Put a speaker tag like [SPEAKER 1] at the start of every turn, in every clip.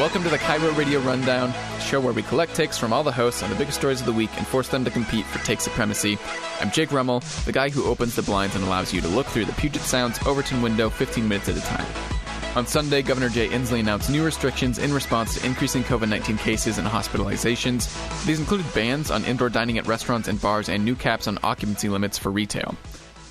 [SPEAKER 1] Welcome to the KIRO Radio Rundown, the show where we collect takes from all the hosts on the biggest stories of the week and force them to compete for take supremacy. I'm Jake Rummel, the guy who opens the blinds and allows you to look through the Puget Sound's Overton window 15 minutes at a time. On Sunday, Governor Jay Inslee announced new restrictions in response to increasing COVID-19 cases and hospitalizations. These included bans on indoor dining at restaurants and bars and new caps on occupancy limits for retail.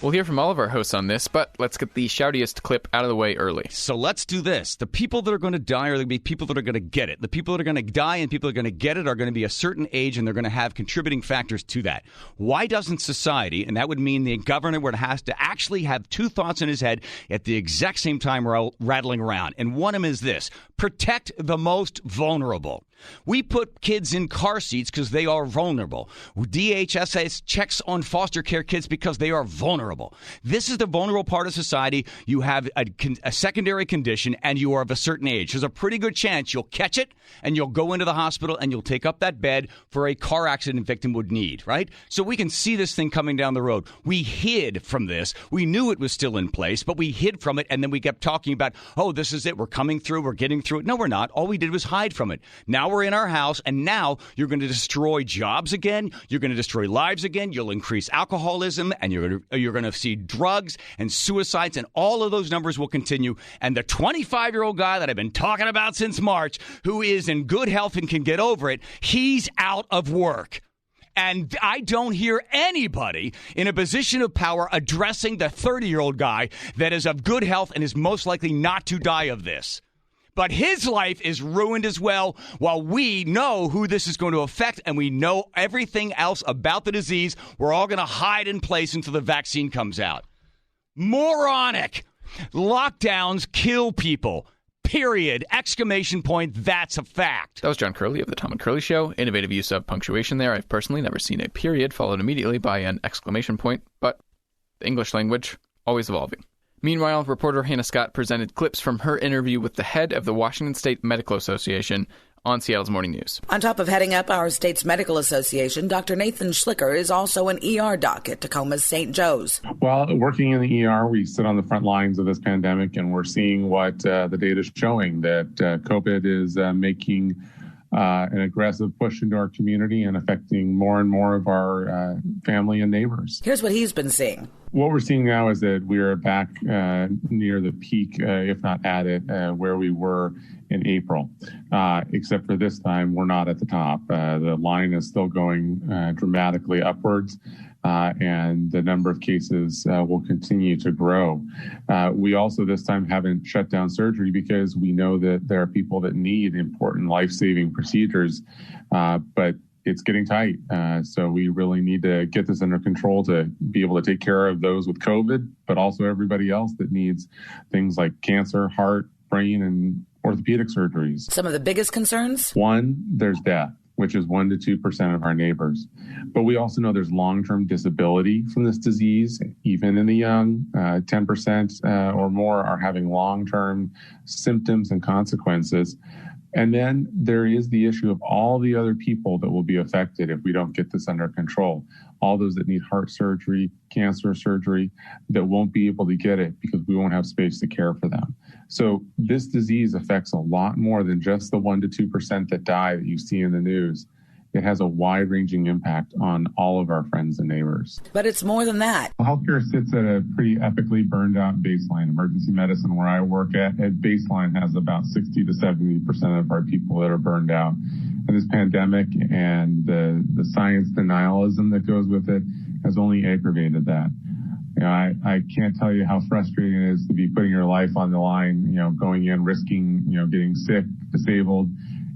[SPEAKER 1] We'll hear from all of our hosts on this, but let's get the shoutiest clip out of the way early.
[SPEAKER 2] So let's do this. The people that are going to die are going to be people that are going to get it. The people that are going to die and people that are going to get it are going to be a certain age, and they're going to have contributing factors to that. Why doesn't society, and that would mean the governor would have to actually have two thoughts in his head at the exact same time rattling around. And one of them is this: protect the most vulnerable. We put kids in car seats because they are vulnerable. DHS checks on foster care kids because they are vulnerable. This is the vulnerable part of society. You have a secondary condition and you are of a certain age. There's a pretty good chance you'll catch it and you'll go into the hospital and you'll take up that bed for a car accident victim would need, right? So we can see this thing coming down the road. We hid from this. We knew it was still in place, but we hid from it, and then we kept talking about, oh, this is it. We're coming through. We're getting through it. No, we're not. All we did was hide from it. Now we're in our house, and now you're going to destroy jobs again. You're going to destroy lives again. You'll increase alcoholism, and you're going to see drugs and suicides, and all of those numbers will continue. And the 25-year-old guy that I've been talking about since March, who is in good health and can get over it, he's out of work. And I don't hear anybody in a position of power addressing the 30-year-old guy that is of good health and is most likely not to die of this. But his life is ruined as well, while we know who this is going to affect and we know everything else about the disease. We're all going to hide in place until the vaccine comes out. Moronic. Lockdowns kill people. Period. Exclamation point. That's a fact.
[SPEAKER 1] That was John Curley of the Tom and Curley Show. Innovative use of punctuation there. I've personally never seen a period followed immediately by an exclamation point, but the English language, always evolving. Meanwhile, reporter Hanna Scott presented clips from her interview with the head of the Washington State Medical Association on Seattle's Morning News.
[SPEAKER 3] On top of heading up our state's medical association, Dr. Nathan Schlicker is also an ER doc at Tacoma's St. Joe's.
[SPEAKER 4] Well, working in the ER, we sit on the front lines of this pandemic, and we're seeing what the data is showing, that COVID is making an aggressive push into our community and affecting more and more of our family and neighbors.
[SPEAKER 3] Here's what he's been seeing.
[SPEAKER 4] What we're seeing now is that we are back near the peak, if not at it, where we were in April. Except for this time, we're not at the top. The line is still going dramatically upwards, and the number of cases will continue to grow. We also this time haven't shut down surgery because we know that there are people that need important life-saving procedures, but it's getting tight. So we really need to get this under control to be able to take care of those with COVID, but also everybody else that needs things like cancer, heart, brain, and orthopedic surgeries.
[SPEAKER 3] Some of the biggest concerns?
[SPEAKER 4] One, there's death, which is 1% to 2% of our neighbors. But we also know there's long-term disability from this disease. Even in the young, 10% or more are having long-term symptoms and consequences. And then there is the issue of all the other people that will be affected if we don't get this under control. All those that need heart surgery, cancer surgery, that won't be able to get it because we won't have space to care for them. So this disease affects a lot more than just the 1% to 2% that die that you see in the news. It has a wide-ranging impact on all of our friends and neighbors.
[SPEAKER 3] But it's more than that.
[SPEAKER 4] Well, healthcare sits at a pretty epically burned-out baseline. Emergency medicine, where I work at baseline, has about 60 to 70% of our people that are burned out. And this pandemic and the science denialism that goes with it has only aggravated that. You know, I can't tell you how frustrating it is to be putting your life on the line, you know, going in, risking, you know, getting sick, disabled,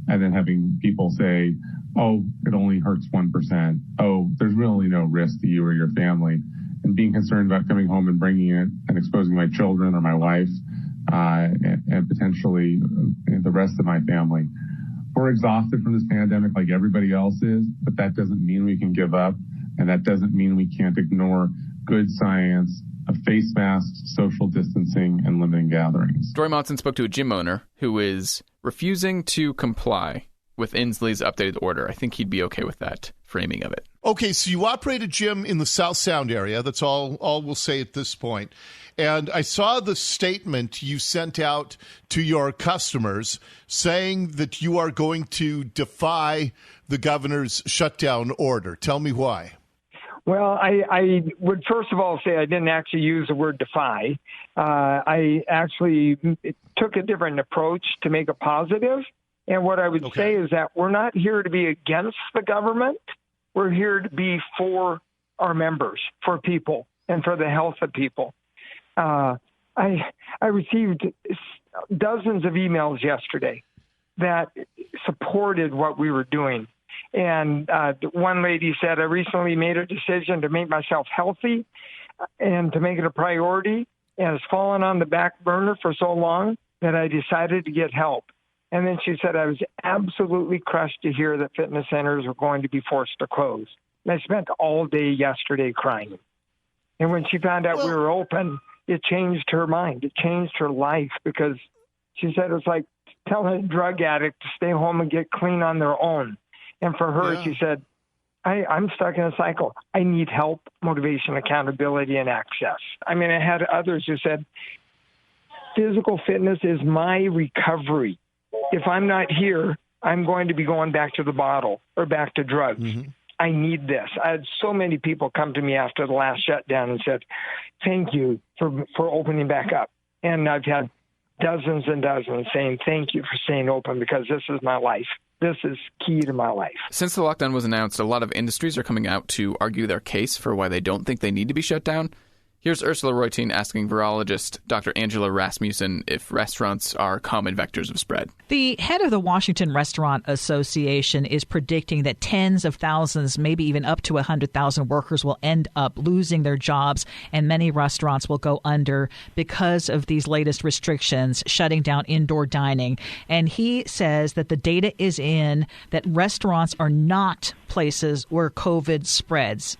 [SPEAKER 4] and then having people say, oh, it only hurts 1%. Oh, there's really no risk to you or your family. And being concerned about coming home and bringing it and exposing my children or my wife and potentially the rest of my family. We're exhausted from this pandemic like everybody else is, but that doesn't mean we can give up. And that doesn't mean we can't ignore good science, face masks, social distancing, and limiting gatherings.
[SPEAKER 1] Dori Monson spoke to a gym owner who is refusing to comply with Inslee's updated order. I think he'd be okay with that framing of it.
[SPEAKER 5] Okay, so you operate a gym in the South Sound area. That's all we'll say at this point. And I saw the statement you sent out to your customers saying that you are going to defy the governor's shutdown order. Tell me why.
[SPEAKER 6] Well, I would first of all say I didn't actually use the word defy. I actually took a different approach to make it positive. And what I would say is that we're not here to be against the government. We're here to be for our members, for people, and for the health of people. I received dozens of emails yesterday that supported what we were doing. And one lady said, I recently made a decision to make myself healthy and to make it a priority. And it's fallen on the back burner for so long that I decided to get help. And then she said, I was absolutely crushed to hear that fitness centers were going to be forced to close. And I spent all day yesterday crying. And when she found out we were open, it changed her mind. It changed her life because she said it was like telling a drug addict to stay home and get clean on their own. And for her, she said, I'm stuck in a cycle. I need help, motivation, accountability, and access. I mean, I had others who said, physical fitness is my recovery. If I'm not here, I'm going to be going back to the bottle or back to drugs. Mm-hmm. I need this. I had so many people come to me after the last shutdown and said, thank you for opening back up. And I've had dozens and dozens saying, thank you for staying open because this is my life. This is key to my life.
[SPEAKER 1] Since the lockdown was announced, a lot of industries are coming out to argue their case for why they don't think they need to be shut down. Here's Ursula Reutin asking virologist Dr. Angela Rasmussen if restaurants are common vectors of spread.
[SPEAKER 7] The head of the Washington Restaurant Association is predicting that tens of thousands, maybe even up to 100,000 workers will end up losing their jobs, and many restaurants will go under because of these latest restrictions, shutting down indoor dining. And he says that the data is in that restaurants are not places where COVID spreads.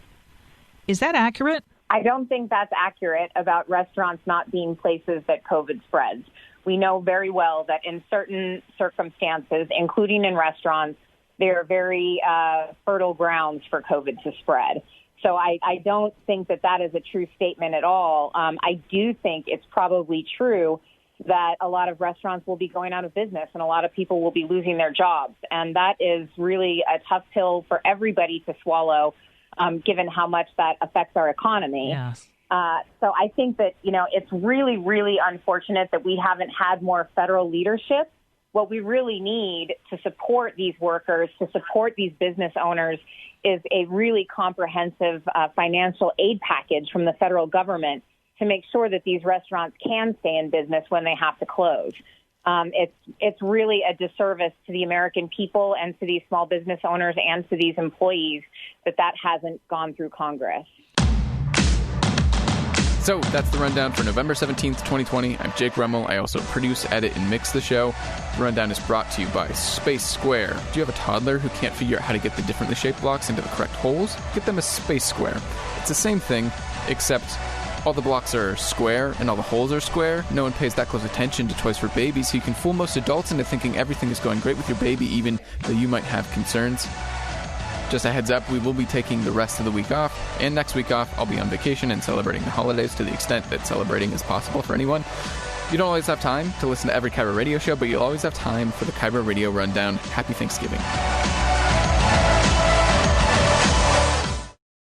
[SPEAKER 7] Is that accurate?
[SPEAKER 8] I don't think that's accurate about restaurants not being places that COVID spreads. We know very well that in certain circumstances, including in restaurants, they're very fertile grounds for COVID to spread. So I don't think that is a true statement at all. I do think it's probably true that a lot of restaurants will be going out of business and a lot of people will be losing their jobs. And that is really a tough pill for everybody to swallow, given how much that affects our economy.
[SPEAKER 7] Yes.
[SPEAKER 8] So I think that, it's really, really unfortunate that we haven't had more federal leadership. What we really need to support these workers, to support these business owners, is a really comprehensive financial aid package from the federal government to make sure that these restaurants can stay in business when they have to close. It's really a disservice to the American people and to these small business owners and to these employees that hasn't gone through Congress.
[SPEAKER 1] So that's the rundown for November 17th, 2020. I'm Jake Rummel. I also produce, edit, and mix the show. The rundown is brought to you by Space Square. Do you have a toddler who can't figure out how to get the differently shaped blocks into the correct holes? Get them a Space Square. It's the same thing, except all the blocks are square and all the holes are square. No one pays that close attention to Toys for Babies, so you can fool most adults into thinking everything is going great with your baby, even though you might have concerns. Just a heads up, we will be taking the rest of the week off, and next week off I'll be on vacation and celebrating the holidays to the extent that celebrating is possible for anyone. You don't always have time to listen to every KIRO radio show, but you'll always have time for the KIRO radio rundown. Happy Thanksgiving.